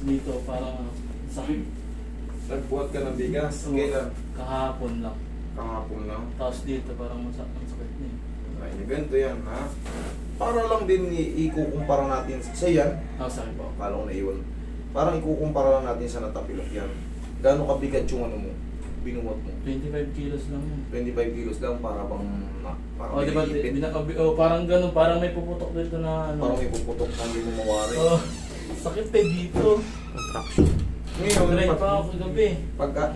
dito parang sakit. Nagbuhat ka ng bigas. Oo. Kailan? Kahapon lang. Kahapon lang. Tapos dito parang ang sakit niya. Ay, ganito yan, ha? Para lang din ikukumpara natin sa yan. Sakit po. Kala ko naiwan. Parang ikukumpara lang natin sa natapilok yan. Gano'ng kabigat yung ano mo? Binuhat mo? 25 kilos lang yun. 25 kilos lang para bang... Parang Oh, di ba? Parang gano'n, parang may puputok dito na ano. Parang may puputok na hindi mo mawari. Oh, sakit dito. Contraction. Ngayon, Drive pa ako kagabi.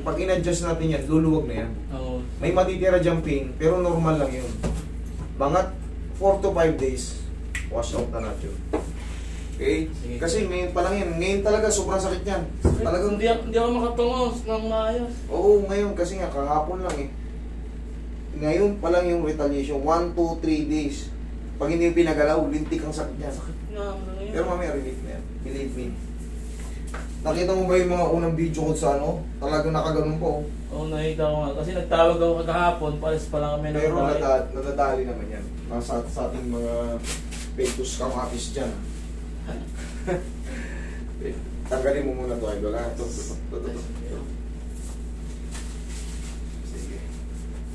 pag in-adjust natin yan, luluwag na yan. Oo. May matitira dyan pain, pero normal lang yun. Bangat 4 to 5 days, wash out na natin. Okay? Sige. Kasi ngayon pa lang yan. Ngayon talaga, sobrang sakit yan. Talagang, Hindi ako makatungos ng maayos. oo, ngayon kasi nga, kahapon lang eh. Ngayon pa lang yung retaliation, 1, 2, 3 days. Pag hindi yung pinagalaw, lintik ang sakit niya. Sakit nga ngayon. Pero mamaya relief na yan. Believe me. Nakita mo ba yung mga unang video ko sa ano? Talagang nakaganon po. Oo, nakita ko nga. Kasi nagtawag ako kagahapon, pares pa lang kami ng Pero bahay. nadadali naman yan. Sa ating mga petus kamatis dyan. Tanggalin mo muna to, idol. Ito. Sige.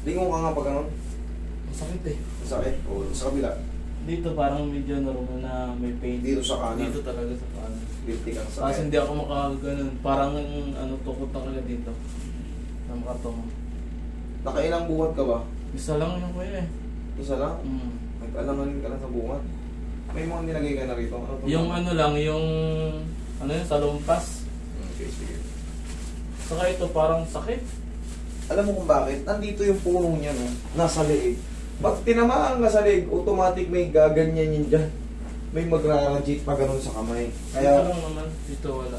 Lingon ka nga pag ganun. Ang sakit eh. Sakit. O, sa kabila. Dito parang medyo normal na may pain. Dito sa kanan. Dito talaga sa kanan. Lintik ang Tapos sakit. hindi ako makaganon. Parang ano, tukot na kagad dito. Na makatungo. Nakailang buhat ka ba? Isa lang yun kuya eh. Isa lang? Mm. Nag-alanganin ka lang sa buhat. May mga nilagay ka na rito. Ano to? Yung ano lang, yung ano yun, salumpas. Okay, sige. Saka ito parang sakit. Alam mo kung bakit? Nandito yung puno niya, no? Nasa leeg. Pag tinamaan ka sa leeg, automatic may gaganyan yun dyan. May magra-rajit pa ganun sa kamay. Dito Kaya, lang naman, dito wala.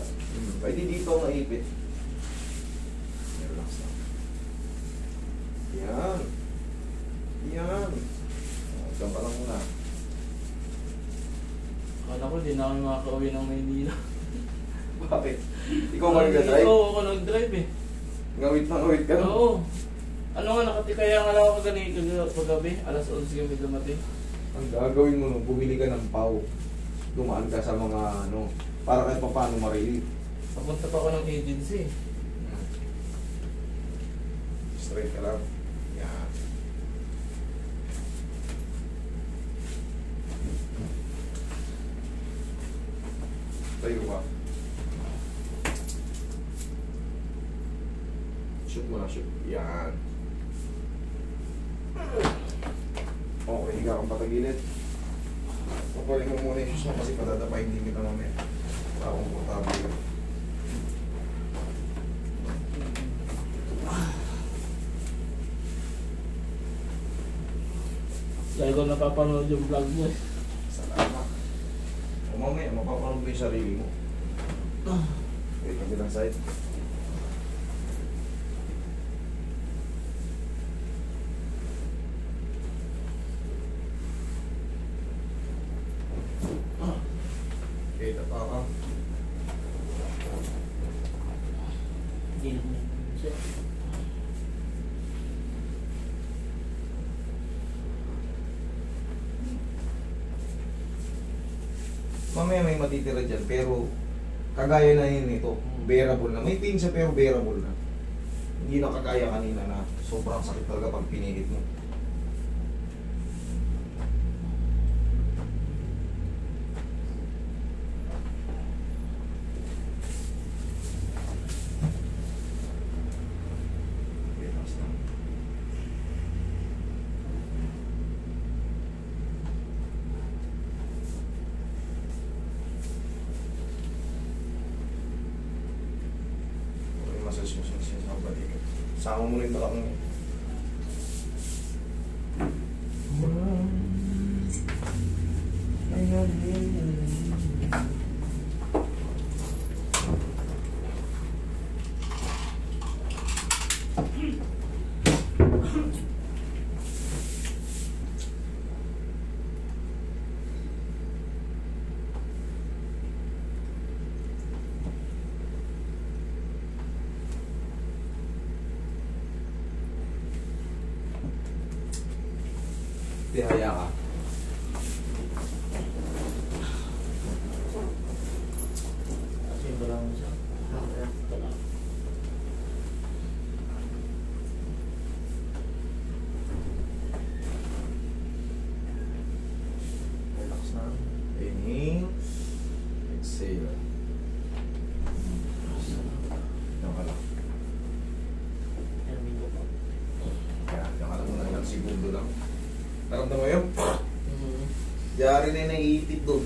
pwede dito ang naipit. Relax lang. Yan. Yan. Diyan ka lang muna. Akala ko di na kami makaka-uwi ng Maynila. Bakit? Ikaw ba nag-drive? Oo, ako nag-drive eh. Ngawit na ngawit ka, no? Oo. Ano nga, nakatikaya nga lang ako kagabi, alas 11 kami dumating. Ang gagawin mo nung bumili ka ng pau, dumaan ka sa mga ano, para kahit pa paano ma-relieve. Papunta pa ako ng agency. Straight ka lang. Yan. Tayo ka. Shoot mo na, shoot. Yan. Okay, higa kang patagilid. Papaling mo muna yung shoes mo kasi patatapain din kita mamaya. Para komportable ka. Dahil ko napapanood yung vlog mo eh. Salamat. O mamaya, mapapanood mo yung sarili mo. Okay, kabilang side. Okay, tapa ka. Gilid mo. Mamaya may matitira dyan, pero kagaya na yun ito. Bearable na. May pain siya pero bearable na. Hindi na kagaya kanina na sobrang sakit talaga pag pinihit mo. Okay, taas na. Okay, massage mo siya sa balikat. Sama mo na yung balak mo. Tihaya ka. Kasi parang Diyan rin na naiipit doon.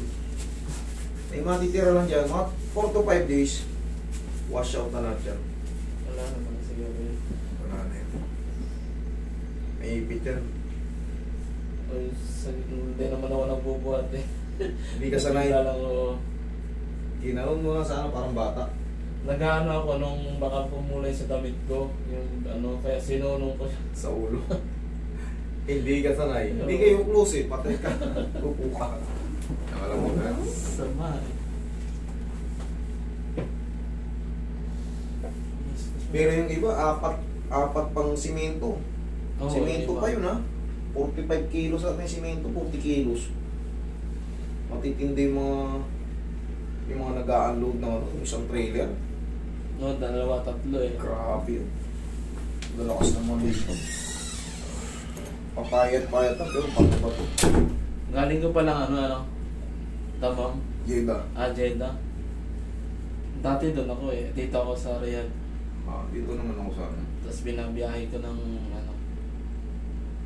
May matitira lang dyan. Mga 4 to 5 days. Wash out na lahat dyan. Wala naman siguro yun. Wala na yun. May ipit yan. Ay, hindi naman ako nagbubuhat eh. Hindi ka sanay. Bigla lang ako. Ginaon mo nga sana parang bata. Nag-ano ako nung baka pumulay sa damit ko. Yung ano, kaya sinunong ko siya. Sa ulo. Hindi ka sanay. Oo. Hindi kayo close eh. Patay ka. Upo ka. Alam mo na. Sama eh. Pero yung iba, apat pang simento. Oo, Simento iba. pa yun ha. 45 kilos at may simento, 40 kilos. Matitindi yung mga nag-a-unload ng ano, isang trailer. No, 2, 3 eh. Grabe yun. Lalakas naman dito. Papayat-payat na, pero bato-bato. Galing ko pa lang ano, Tamam. Jeda. Jeddah. Dati doon ako eh. Dito ako sa Riyadh. Dito naman ako sa ano. Tapos binabiyahe ko ng ano.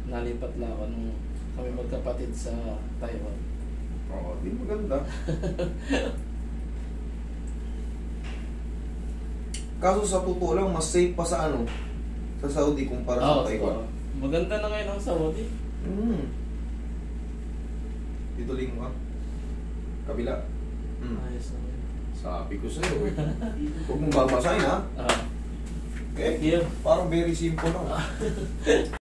Nalipat lang ako nung kami magkapatid sa Taiwan. Oo, di maganda. Kaso sa totoo lang, mas safe pa sa ano, sa Saudi kumpara sa Taiwan. Maganda na ngayon ang Saudi. Dito lang mo kabila. Ayos na ngayon. Sabi ko sa'yo eh. Huwag mong babasahin ha. Ah, Okay? yeah. Parang very simple lang.